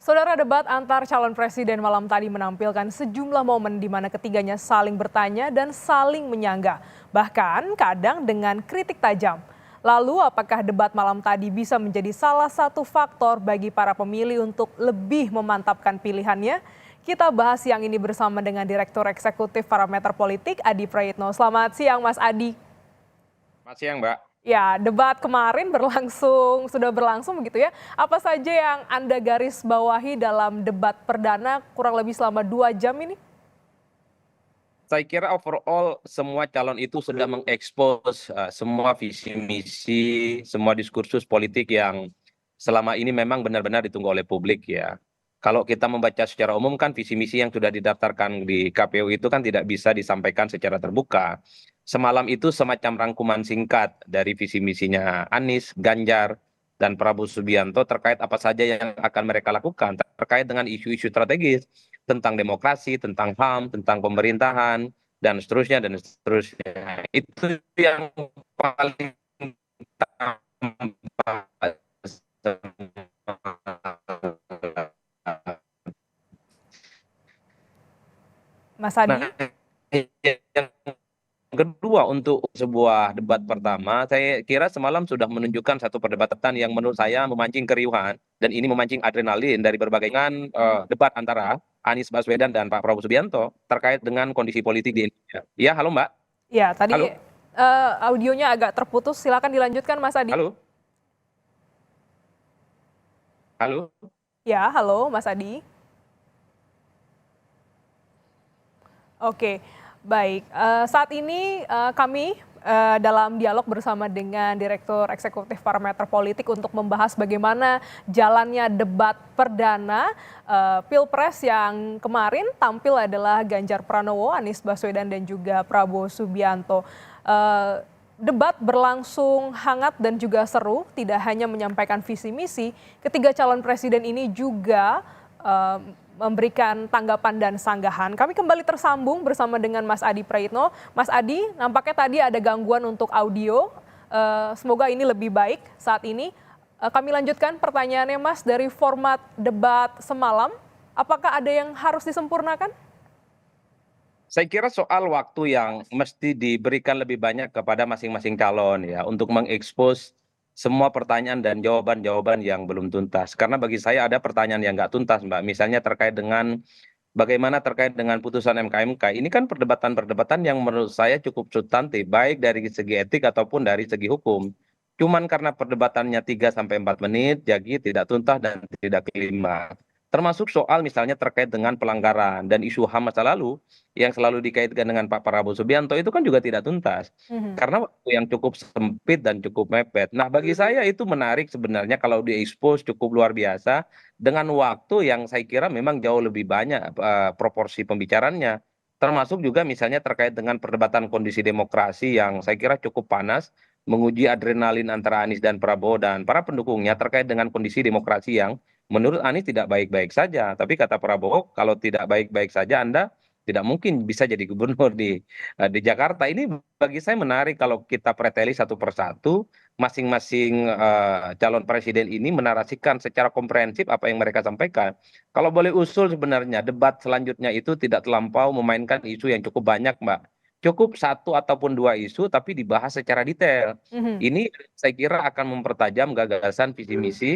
Saudara, debat antar calon presiden malam tadi menampilkan sejumlah momen di mana ketiganya saling bertanya dan saling menyangga, bahkan kadang dengan kritik tajam. Lalu, apakah debat malam tadi bisa menjadi salah satu faktor bagi para pemilih untuk lebih memantapkan pilihannya? Kita bahas siang ini bersama dengan Direktur Eksekutif Parameter Politik, Adi Praitno. Selamat siang, Mas Adi. Selamat siang, Mbak. Ya, debat kemarin sudah berlangsung begitu ya. Apa saja yang Anda garis bawahi dalam debat perdana kurang lebih selama 2 jam ini? Saya kira overall semua calon itu sudah mengekspos semua visi misi, semua diskursus politik yang selama ini memang benar-benar ditunggu oleh publik ya. Kalau kita membaca secara umum kan visi misi yang sudah didaftarkan di KPU itu kan tidak bisa disampaikan secara terbuka. Semalam itu semacam rangkuman singkat dari visi misinya Anies, Ganjar, dan Prabowo Subianto terkait apa saja yang akan mereka lakukan terkait dengan isu-isu strategis tentang demokrasi, tentang HAM, tentang pemerintahan, dan seterusnya, dan seterusnya. Itu yang paling tampak. Mas Nah, Adi? yang kedua untuk sebuah debat pertama, saya kira semalam sudah menunjukkan satu perdebatan yang menurut saya memancing keriuhan dan ini memancing adrenalin dari berbagai dengan debat antara Anies Baswedan dan Pak Prabowo Subianto terkait dengan kondisi politik di Indonesia. Ya, halo Mbak. Ya, tadi Halo, audionya agak terputus. Silakan dilanjutkan, Mas Adi. halo, halo. Ya, halo, Mas Adi. Oke, baik. Saat ini kami dalam dialog bersama dengan Direktur Eksekutif Parameter Politik untuk membahas bagaimana jalannya debat perdana Pilpres yang kemarin tampil adalah Ganjar Pranowo, Anies Baswedan dan juga Prabowo Subianto. Debat berlangsung hangat dan juga seru, tidak hanya menyampaikan visi misi, ketiga calon presiden ini juga eh, memberikan tanggapan dan sanggahan. Kami kembali tersambung bersama dengan Mas Adi Praitno. Mas Adi, nampaknya tadi ada gangguan untuk audio. Semoga ini lebih baik saat ini. Kami lanjutkan pertanyaannya, Mas, dari format debat semalam. Apakah ada yang harus disempurnakan? Saya kira soal waktu yang mesti diberikan lebih banyak kepada masing-masing calon ya untuk mengekspos semua pertanyaan dan jawaban-jawaban yang belum tuntas. Karena bagi saya ada pertanyaan yang nggak tuntas, Mbak. Misalnya terkait dengan bagaimana terkait dengan putusan MK-MK. Ini kan perdebatan-perdebatan yang menurut saya cukup substantif, baik dari segi etik ataupun dari segi hukum. Cuman karena perdebatannya 3 sampai 4 menit, jadi tidak tuntas dan tidak kelima. Termasuk soal misalnya terkait dengan pelanggaran dan isu HAM masa lalu yang selalu dikaitkan dengan Pak Prabowo Subianto itu kan juga tidak tuntas. Mhm. Karena waktu yang cukup sempit dan cukup mepet. Nah, bagi saya itu menarik sebenarnya kalau diekspos cukup luar biasa dengan waktu yang saya kira memang jauh lebih banyak proporsi pembicaranya. Termasuk juga misalnya terkait dengan perdebatan kondisi demokrasi yang saya kira cukup panas, menguji adrenalin antara Anies dan Prabowo dan para pendukungnya terkait dengan kondisi demokrasi yang menurut Anies tidak baik-baik saja. Tapi kata Prabowo, kalau tidak baik-baik saja Anda tidak mungkin bisa jadi gubernur di Jakarta. Ini bagi saya menarik kalau kita preteli satu persatu masing-masing calon presiden ini menarasikan secara komprehensif apa yang mereka sampaikan. Kalau boleh usul sebenarnya debat selanjutnya itu tidak terlampau memainkan isu yang cukup banyak, Mbak. Cukup satu ataupun dua isu tapi dibahas secara detail. Mhm. Ini saya kira akan mempertajam gagasan visi misi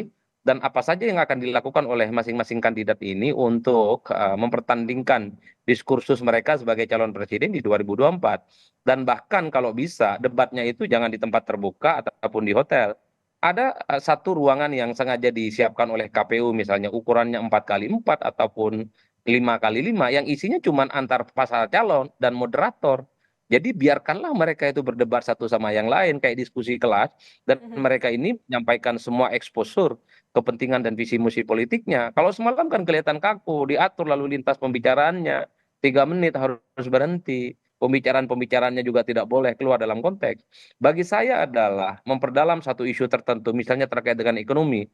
dan apa saja yang akan dilakukan oleh masing-masing kandidat ini untuk mempertandingkan diskursus mereka sebagai calon presiden di 2024. Dan bahkan kalau bisa debatnya itu jangan di tempat terbuka ataupun di hotel. Ada satu ruangan yang sengaja disiapkan oleh KPU misalnya ukurannya 4x4 ataupun 5x5 yang isinya cuma antar pasal calon dan moderator. Jadi biarkanlah mereka itu berdebat satu sama yang lain kayak diskusi kelas dan Mhm. mereka ini menyampaikan semua eksposur kepentingan dan visi misi politiknya. Kalau semalam kan kelihatan kaku, diatur lalu lintas pembicaraannya, 3 menit harus berhenti. Pembicaraan-pembicaraannya juga tidak boleh keluar dalam konteks. Bagi saya adalah memperdalam satu isu tertentu, misalnya terkait dengan ekonomi,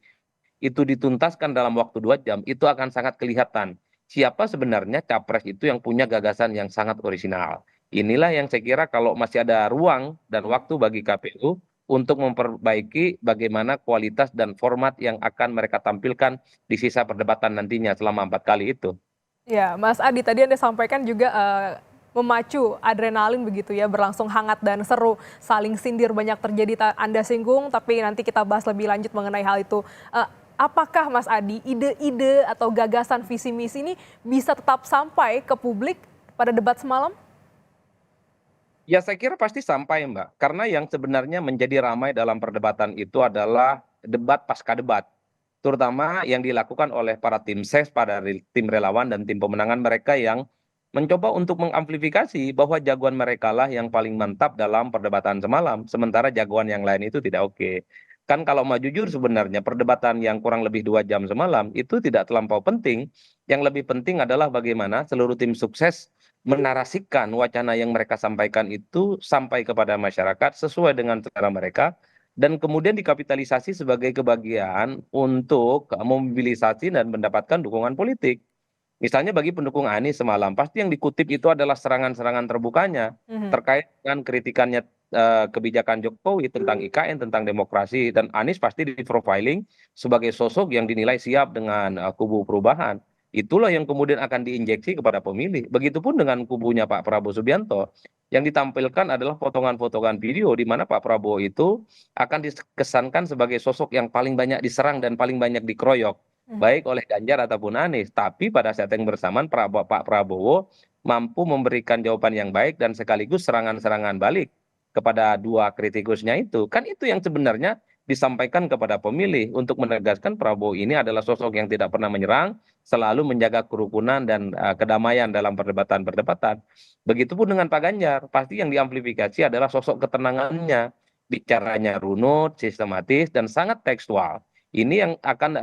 itu dituntaskan dalam waktu 2 jam, itu akan sangat kelihatan siapa sebenarnya capres itu yang punya gagasan yang sangat orisinal. Inilah yang saya kira kalau masih ada ruang dan waktu bagi KPU untuk memperbaiki bagaimana kualitas dan format yang akan mereka tampilkan di sisa perdebatan nantinya selama 4 kali itu. Ya, Mas Adi, tadi Anda sampaikan juga memacu adrenalin begitu ya, berlangsung hangat dan seru, saling sindir banyak terjadi, Anda singgung, tapi nanti kita bahas lebih lanjut mengenai hal itu. Apakah Mas Adi, ide-ide atau gagasan visi misi ini bisa tetap sampai ke publik pada debat semalam? Ya saya kira pasti sampai Mbak, karena yang sebenarnya menjadi ramai dalam perdebatan itu adalah debat pasca debat. Terutama yang dilakukan oleh para tim ses, pada tim relawan dan tim pemenangan mereka yang mencoba untuk mengamplifikasi bahwa jagoan mereka lah yang paling mantap dalam perdebatan semalam, sementara jagoan yang lain itu tidak oke. Kan kalau mau jujur sebenarnya perdebatan yang kurang lebih 2 jam semalam itu tidak terlampau penting. Yang lebih penting adalah bagaimana seluruh tim sukses menarasikan wacana yang mereka sampaikan itu sampai kepada masyarakat sesuai dengan selera mereka dan kemudian dikapitalisasi sebagai kebahagiaan untuk memobilisasi dan mendapatkan dukungan politik. Misalnya bagi pendukung Anies semalam, pasti yang dikutip itu adalah serangan-serangan terbukanya Mhm. terkait dengan kritikannya kebijakan Jokowi tentang IKN, tentang demokrasi, dan Anies pasti di-profiling sebagai sosok yang dinilai siap dengan kubu perubahan. Itulah yang kemudian akan diinjeksi kepada pemilih. Begitupun dengan kubunya Pak Prabowo Subianto. Yang ditampilkan adalah potongan-potongan video di mana Pak Prabowo itu akan dikesankan sebagai sosok yang paling banyak diserang dan paling banyak dikeroyok Mhm. baik oleh Ganjar ataupun Anies. Tapi pada saat yang bersamaan Pak Prabowo mampu memberikan jawaban yang baik dan sekaligus serangan-serangan balik kepada dua kritikusnya itu. Kan itu yang sebenarnya disampaikan kepada pemilih untuk menegaskan Prabowo ini adalah sosok yang tidak pernah menyerang, selalu menjaga kerukunan dan kedamaian dalam perdebatan-perdebatan. Begitupun dengan Pak Ganjar, pasti yang diamplifikasi adalah sosok ketenangannya, bicaranya runut, sistematis, dan sangat tekstual. Ini yang akan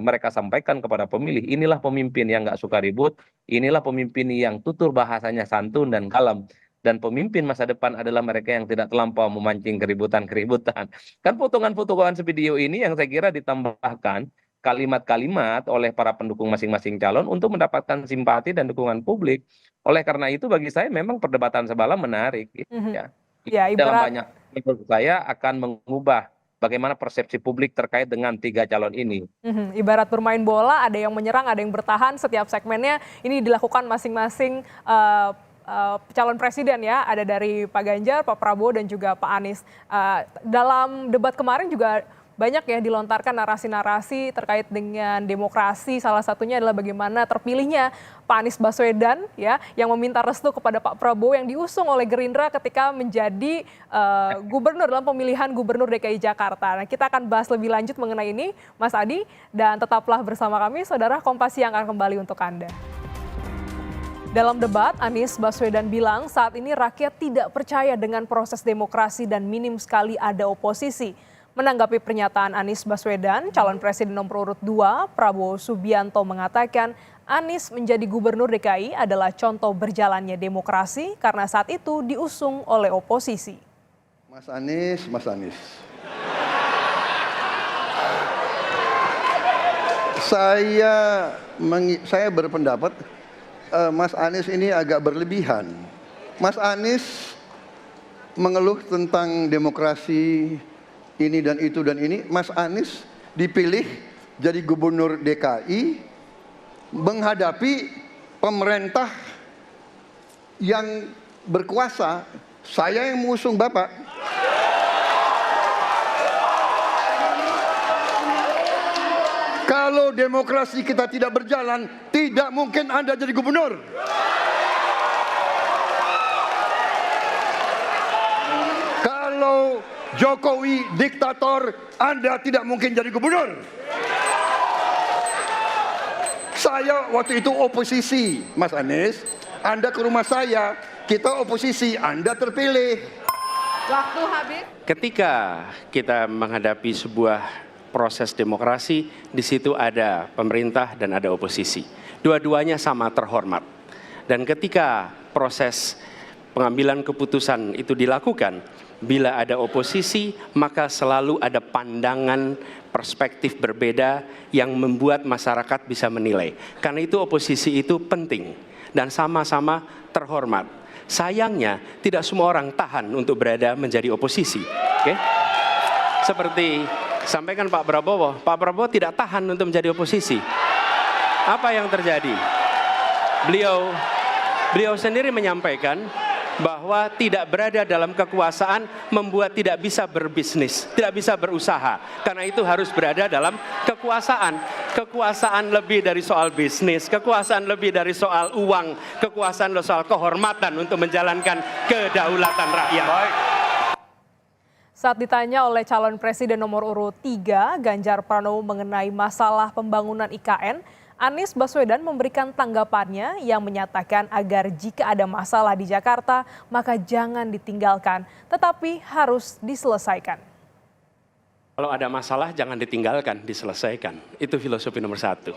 mereka sampaikan kepada pemilih. Inilah pemimpin yang nggak suka ribut, inilah pemimpin yang tutur bahasanya santun dan kalem. Dan pemimpin masa depan adalah mereka yang tidak terlampau memancing keributan-keributan. Kan potongan-potongan video ini yang saya kira ditambahkan kalimat-kalimat oleh para pendukung masing-masing calon untuk mendapatkan simpati dan dukungan publik. Oleh karena itu bagi saya memang perdebatan semalam menarik gitu Mhm. ya. Ya, Dalam ibarat banyak menurut saya akan mengubah bagaimana persepsi publik terkait dengan 3 calon ini. Ibarat bermain bola, ada yang menyerang, ada yang bertahan, setiap segmennya ini dilakukan masing-masing calon presiden ya, ada dari Pak Ganjar, Pak Prabowo, dan juga Pak Anies. Dalam debat kemarin juga banyak ya dilontarkan narasi-narasi terkait dengan demokrasi, salah satunya adalah bagaimana terpilihnya Pak Anies Baswedan ya, yang meminta restu kepada Pak Prabowo yang diusung oleh Gerindra ketika menjadi gubernur dalam pemilihan gubernur DKI Jakarta. Nah, kita akan bahas lebih lanjut mengenai ini, Mas Adi, dan tetaplah bersama kami, saudara. Kompas yang akan kembali untuk Anda. Dalam debat, Anies Baswedan bilang saat ini rakyat tidak percaya dengan proses demokrasi dan minim sekali ada oposisi. Menanggapi pernyataan Anies Baswedan, calon presiden nomor urut 2, Prabowo Subianto mengatakan Anies menjadi gubernur DKI adalah contoh berjalannya demokrasi karena saat itu diusung oleh oposisi. Mas Anies. Saya berpendapat Mas Anies ini agak berlebihan. Mas Anies mengeluh tentang demokrasi ini dan itu dan ini. Mas Anies dipilih jadi gubernur DKI menghadapi pemerintah yang berkuasa. Saya yang mengusung Bapak. Kalau demokrasi kita tidak berjalan, tidak mungkin Anda jadi gubernur. Kalau Jokowi diktator, Anda tidak mungkin jadi gubernur. Saya waktu itu oposisi, Mas Anies. Anda ke rumah saya, kita oposisi, Anda terpilih. Waktu habis. Ketika kita menghadapi sebuah proses demokrasi, di situ ada pemerintah dan ada oposisi. Dua-duanya sama terhormat. Dan ketika proses pengambilan keputusan itu dilakukan, bila ada oposisi, maka selalu ada pandangan perspektif berbeda yang membuat masyarakat bisa menilai. Karena itu oposisi itu penting dan sama-sama terhormat. Sayangnya tidak semua orang tahan untuk berada menjadi oposisi. Okay? seperti sampaikan Pak Prabowo tidak tahan untuk menjadi oposisi. Apa yang terjadi? Beliau sendiri menyampaikan bahwa tidak berada dalam kekuasaan membuat tidak bisa berbisnis, tidak bisa berusaha. Karena itu harus berada dalam kekuasaan. Kekuasaan lebih dari soal bisnis, kekuasaan lebih dari soal uang, kekuasaan soal kehormatan untuk menjalankan kedaulatan rakyat. Saat ditanya oleh calon presiden nomor urut 3, Ganjar Pranowo mengenai masalah pembangunan IKN, Anies Baswedan memberikan tanggapannya yang menyatakan agar jika ada masalah di Jakarta, maka jangan ditinggalkan, tetapi harus diselesaikan. Kalau ada masalah jangan ditinggalkan, diselesaikan. Itu filosofi nomor 1.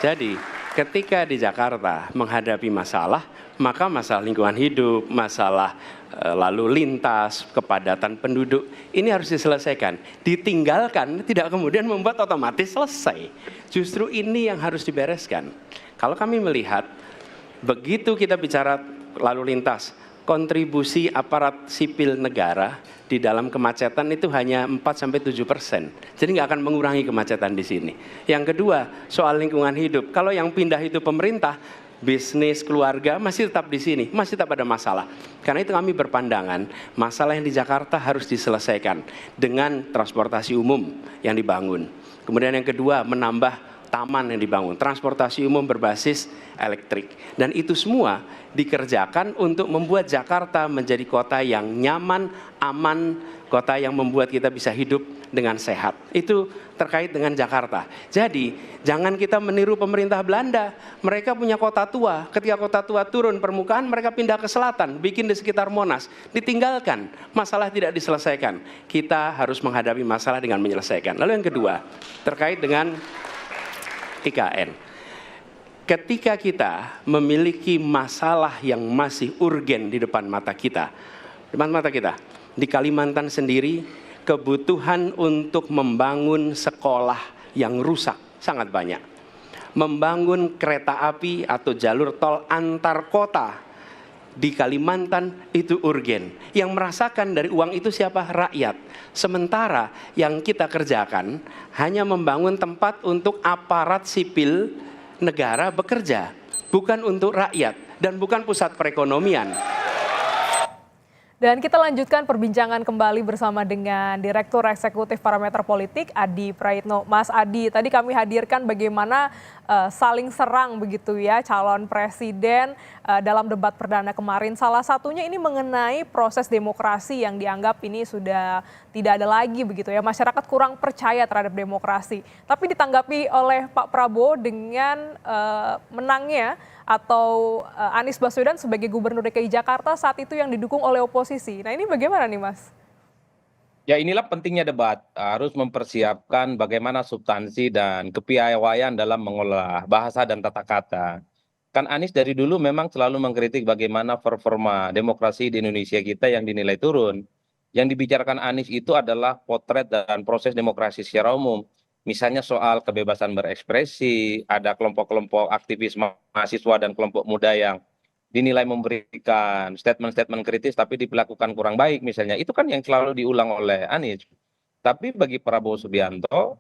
Jadi ketika di Jakarta menghadapi masalah, maka masalah lingkungan hidup, masalah lalu lintas, kepadatan penduduk, ini harus diselesaikan. Ditinggalkan tidak kemudian membuat otomatis selesai. Justru ini yang harus dibereskan. Kalau kami melihat, begitu kita bicara lalu lintas, kontribusi aparat sipil negara di dalam kemacetan itu hanya 4-7%. Jadi nggak akan mengurangi kemacetan di sini. Yang kedua, soal lingkungan hidup. Kalau yang pindah itu pemerintah, bisnis, keluarga masih tetap di sini, masih tetap ada masalah. Karena itu kami berpandangan masalah yang di Jakarta harus diselesaikan dengan transportasi umum yang dibangun. Kemudian yang kedua, menambah taman yang dibangun, transportasi umum berbasis elektrik. Dan itu semua dikerjakan untuk membuat Jakarta menjadi kota yang nyaman, aman, kota yang membuat kita bisa hidup dengan sehat. Itu terkait dengan Jakarta. Jadi jangan kita meniru pemerintah Belanda. Mereka punya kota tua. Ketika kota tua turun permukaan, mereka pindah ke selatan, bikin di sekitar Monas. Ditinggalkan, masalah tidak diselesaikan. Kita harus menghadapi masalah dengan menyelesaikan. Lalu yang kedua, terkait dengan IKN. Ketika kita memiliki masalah yang masih urgen di depan mata kita, di Kalimantan sendiri, kebutuhan untuk membangun sekolah yang rusak sangat banyak. Membangun kereta api atau jalur tol antar kota di Kalimantan itu urgen. Yang merasakan dari uang itu siapa? Rakyat. Sementara yang kita kerjakan hanya membangun tempat untuk aparat sipil negara bekerja, bukan untuk rakyat dan bukan pusat perekonomian. Dan kita lanjutkan perbincangan kembali bersama dengan Direktur Eksekutif Parameter Politik, Adi Praitno. Mas Adi, tadi kami hadirkan bagaimana saling serang begitu ya calon presiden dalam debat perdana kemarin. Salah satunya ini mengenai proses demokrasi yang dianggap ini sudah tidak ada lagi begitu ya. Masyarakat kurang percaya terhadap demokrasi. Tapi ditanggapi oleh Pak Prabowo dengan menangnya atau Anies Baswedan sebagai Gubernur DKI Jakarta saat itu yang didukung oleh oposisi. Nah ini bagaimana nih Mas? Ya inilah pentingnya debat, harus mempersiapkan bagaimana substansi dan kepiawaian dalam mengolah bahasa dan tata kata. Kan Anies dari dulu memang selalu mengkritik bagaimana performa demokrasi di Indonesia kita yang dinilai turun. Yang dibicarakan Anies itu adalah potret dan proses demokrasi secara umum. Misalnya soal kebebasan berekspresi, ada kelompok-kelompok aktivis mahasiswa dan kelompok muda yang dinilai memberikan statement-statement kritis tapi diperlakukan kurang baik misalnya. Itu kan yang selalu diulang oleh Anies. Tapi bagi Prabowo Subianto,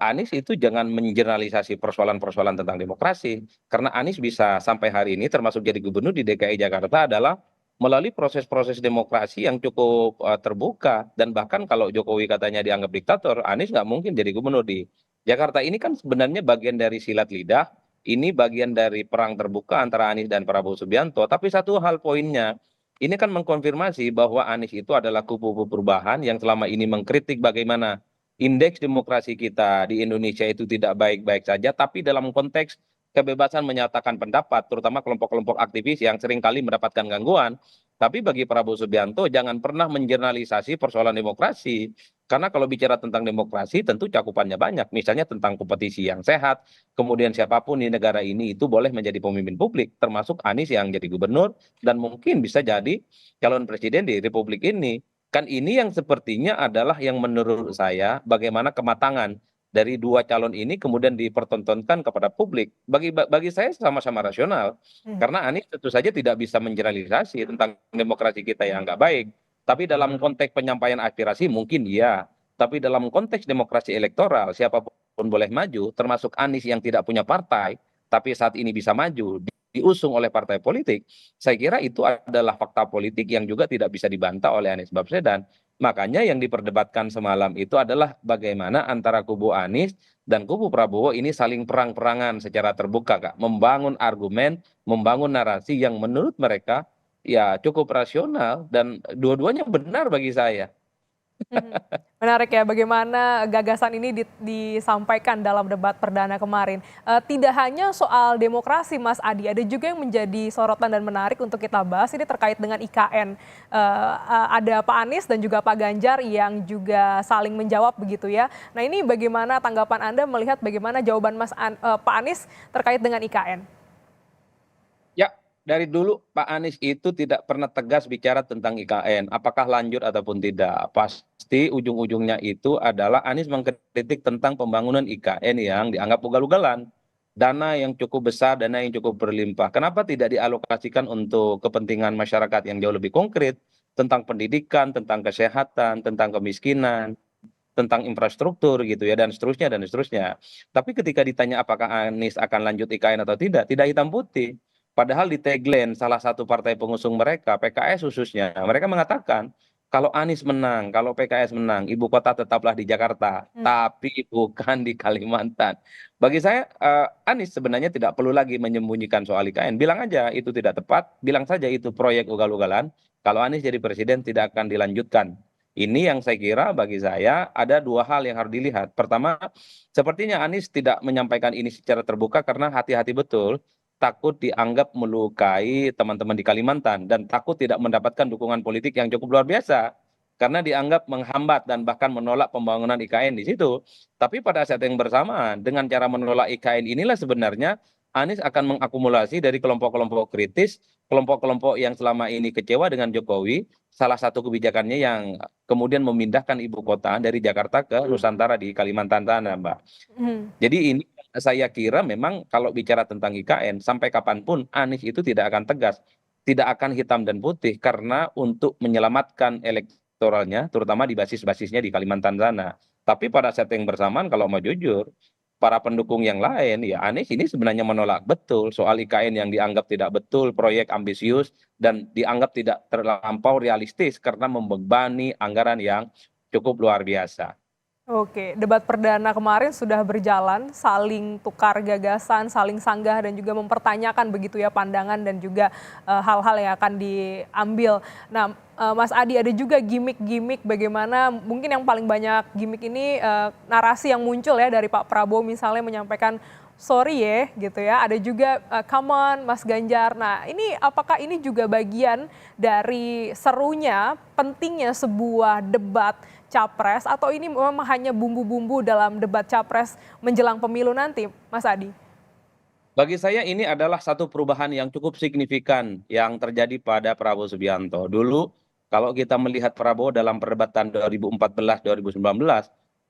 Anies itu jangan mengeneralisasi persoalan-persoalan tentang demokrasi. Karena Anies bisa sampai hari ini termasuk jadi gubernur di DKI Jakarta adalah melalui proses-proses demokrasi yang cukup terbuka. Dan bahkan kalau Jokowi katanya dianggap diktator, Anies nggak mungkin jadi gubernur di Jakarta. Ini kan sebenarnya bagian dari silat lidah, ini bagian dari perang terbuka antara Anies dan Prabowo Subianto. Tapi satu hal poinnya, ini kan mengkonfirmasi bahwa Anies itu adalah kubu perubahan yang selama ini mengkritik bagaimana indeks demokrasi kita di Indonesia itu tidak baik-baik saja, tapi dalam konteks kebebasan menyatakan pendapat, terutama kelompok-kelompok aktivis yang seringkali mendapatkan gangguan. Tapi bagi Prabowo Subianto jangan pernah mengeneralisasi persoalan demokrasi. Karena kalau bicara tentang demokrasi tentu cakupannya banyak. Misalnya tentang kompetisi yang sehat, kemudian siapapun di negara ini itu boleh menjadi pemimpin publik, termasuk Anies yang jadi gubernur dan mungkin bisa jadi calon presiden di Republik ini. Kan ini yang sepertinya adalah yang menurut saya bagaimana kematangan dari dua calon ini kemudian dipertontonkan kepada publik. Bagi saya sama-sama rasional. Karena Anies tentu saja tidak bisa mengeneralisasi tentang demokrasi kita yang nggak baik. Tapi dalam konteks penyampaian aspirasi mungkin iya. Tapi dalam konteks demokrasi elektoral, siapapun boleh maju, termasuk Anies yang tidak punya partai, tapi saat ini bisa maju, diusung oleh partai politik, saya kira itu adalah fakta politik yang juga tidak bisa dibantah oleh Anies Baswedan. Makanya yang diperdebatkan semalam itu adalah bagaimana antara kubu Anies dan kubu Prabowo ini saling perang-perangan secara terbuka, Kak. Membangun argumen, membangun narasi yang menurut mereka ya cukup rasional dan dua-duanya benar bagi saya. Mhm. Menarik ya bagaimana gagasan ini disampaikan dalam debat perdana kemarin. Tidak hanya soal demokrasi Mas Adi, ada juga yang menjadi sorotan dan menarik untuk kita bahas ini terkait dengan IKN. Ada Pak Anies dan juga Pak Ganjar yang juga saling menjawab begitu ya. Nah ini bagaimana tanggapan Anda melihat bagaimana jawaban Pak Anies terkait dengan IKN? Ya, dari dulu Pak Anies itu tidak pernah tegas bicara tentang IKN, apakah lanjut ataupun tidak. Pasti ujung-ujungnya itu adalah Anies mengkritik tentang pembangunan IKN yang dianggap ugal-ugalan. Dana yang cukup besar, dana yang cukup berlimpah. Kenapa tidak dialokasikan untuk kepentingan masyarakat yang jauh lebih konkret, tentang pendidikan, tentang kesehatan, tentang kemiskinan, tentang infrastruktur gitu ya, dan seterusnya dan seterusnya. Tapi ketika ditanya apakah Anies akan lanjut IKN atau tidak hitam putih. Padahal di tagline salah satu partai pengusung mereka, PKS khususnya, mereka mengatakan kalau Anies menang, kalau PKS menang, ibu kota tetaplah di Jakarta, tapi bukan di Kalimantan. Bagi saya, Anies sebenarnya tidak perlu lagi menyembunyikan soal IKN. Bilang aja itu tidak tepat, bilang saja itu proyek ugal-ugalan. Kalau Anies jadi presiden tidak akan dilanjutkan. Ini yang saya kira bagi saya ada dua hal yang harus dilihat. Pertama, sepertinya Anies tidak menyampaikan ini secara terbuka karena hati-hati betul takut dianggap melukai teman-teman di Kalimantan dan takut tidak mendapatkan dukungan politik yang cukup luar biasa karena dianggap menghambat dan bahkan menolak pembangunan IKN di situ. Tapi pada saat yang bersamaan dengan cara menolak IKN inilah sebenarnya Anies akan mengakumulasi dari kelompok-kelompok kritis, kelompok-kelompok yang selama ini kecewa dengan Jokowi, salah satu kebijakannya yang kemudian memindahkan ibu kota dari Jakarta ke Nusantara di Kalimantan sana, Mbak. Mhm. Jadi ini saya kira memang kalau bicara tentang IKN sampai kapanpun Anies itu tidak akan tegas, tidak akan hitam dan putih karena untuk menyelamatkan elektoralnya, terutama di basis-basisnya di Kalimantan sana. Tapi pada saat yang bersamaan kalau mau jujur, para pendukung yang lain ya Anies ini sebenarnya menolak betul soal IKN yang dianggap tidak betul, proyek ambisius dan dianggap tidak terlampau realistis karena membebani anggaran yang cukup luar biasa. Oke, debat perdana kemarin sudah berjalan, saling tukar gagasan, saling sanggah dan juga mempertanyakan begitu ya pandangan dan juga hal-hal yang akan diambil. Nah, Mas Adi ada juga gimmick-gimmick bagaimana mungkin yang paling banyak gimmick ini narasi yang muncul ya dari Pak Prabowo misalnya menyampaikan sorry ya gitu ya. Ada juga come on Mas Ganjar. Nah, ini apakah ini juga bagian dari serunya, pentingnya sebuah debat capres atau ini memang hanya bumbu-bumbu dalam debat capres menjelang pemilu nanti, Mas Adi? Bagi saya ini adalah satu perubahan yang cukup signifikan yang terjadi pada Prabowo Subianto. Dulu kalau kita melihat Prabowo dalam perdebatan 2014-2019,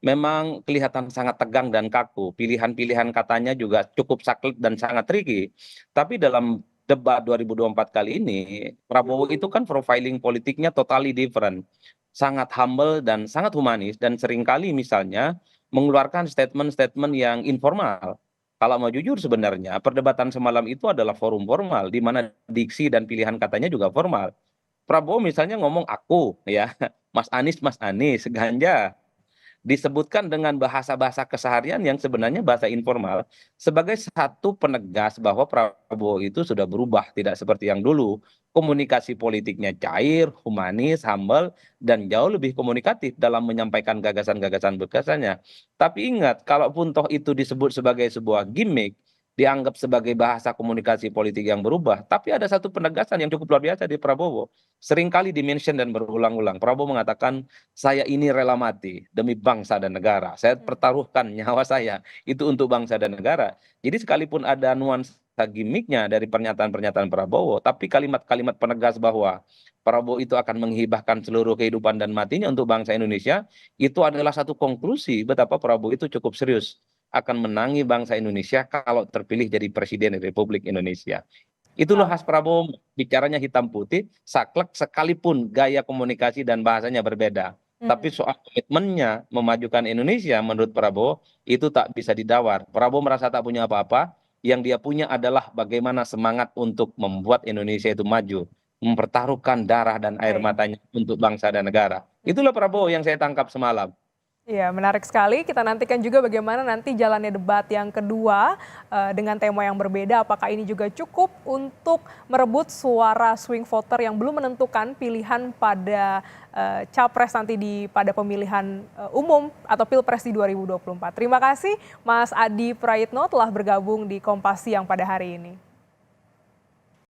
memang kelihatan sangat tegang dan kaku. Pilihan-pilihan katanya juga cukup saklek dan sangat tricky. Tapi dalam debat 2024 kali ini, Prabowo itu kan profiling politiknya totally different. Sangat humble dan sangat humanis dan seringkali misalnya mengeluarkan statement-statement yang informal. Kalau mau jujur sebenarnya perdebatan semalam itu adalah forum formal di mana diksi dan pilihan katanya juga formal. Prabowo misalnya ngomong aku ya, Mas Anies, Ganjar disebutkan dengan bahasa-bahasa keseharian yang sebenarnya bahasa informal sebagai satu penegas bahwa Prabowo itu sudah berubah tidak seperti yang dulu. Komunikasi politiknya cair, humanis, humble, dan jauh lebih komunikatif dalam menyampaikan gagasan-gagasannya. Tapi ingat, kalaupun toh itu disebut sebagai sebuah gimmick, dianggap sebagai bahasa komunikasi politik yang berubah, tapi ada satu penegasan yang cukup luar biasa di Prabowo. Seringkali dimention dan berulang-ulang. Prabowo mengatakan, saya ini rela mati demi bangsa dan negara. Saya pertaruhkan nyawa saya itu untuk bangsa dan negara. Jadi sekalipun ada nuansa gimmicknya dari pernyataan-pernyataan Prabowo, tapi kalimat-kalimat penegas bahwa Prabowo itu akan menghibahkan seluruh kehidupan dan matinya untuk bangsa Indonesia, itu adalah satu konklusi betapa Prabowo itu cukup serius akan menangi bangsa Indonesia kalau terpilih jadi Presiden Republik Indonesia. Itulah khas Prabowo, bicaranya hitam putih, saklek sekalipun gaya komunikasi dan bahasanya berbeda. Tapi soal komitmennya memajukan Indonesia menurut Prabowo itu tak bisa didawar. Prabowo merasa tak punya apa-apa, yang dia punya adalah bagaimana semangat untuk membuat Indonesia itu maju, mempertaruhkan darah dan air Baik. matanya untuk bangsa dan negara. Itulah Prabowo yang saya tangkap semalam. Iya, menarik sekali. Kita nantikan juga bagaimana nanti jalannya debat yang kedua dengan tema yang berbeda. Apakah ini juga cukup untuk merebut suara swing voter yang belum menentukan pilihan pada capres nanti pada pemilihan umum atau pilpres di 2024. Terima kasih Mas Adi Praitno telah bergabung di Kompas Siang pada hari ini.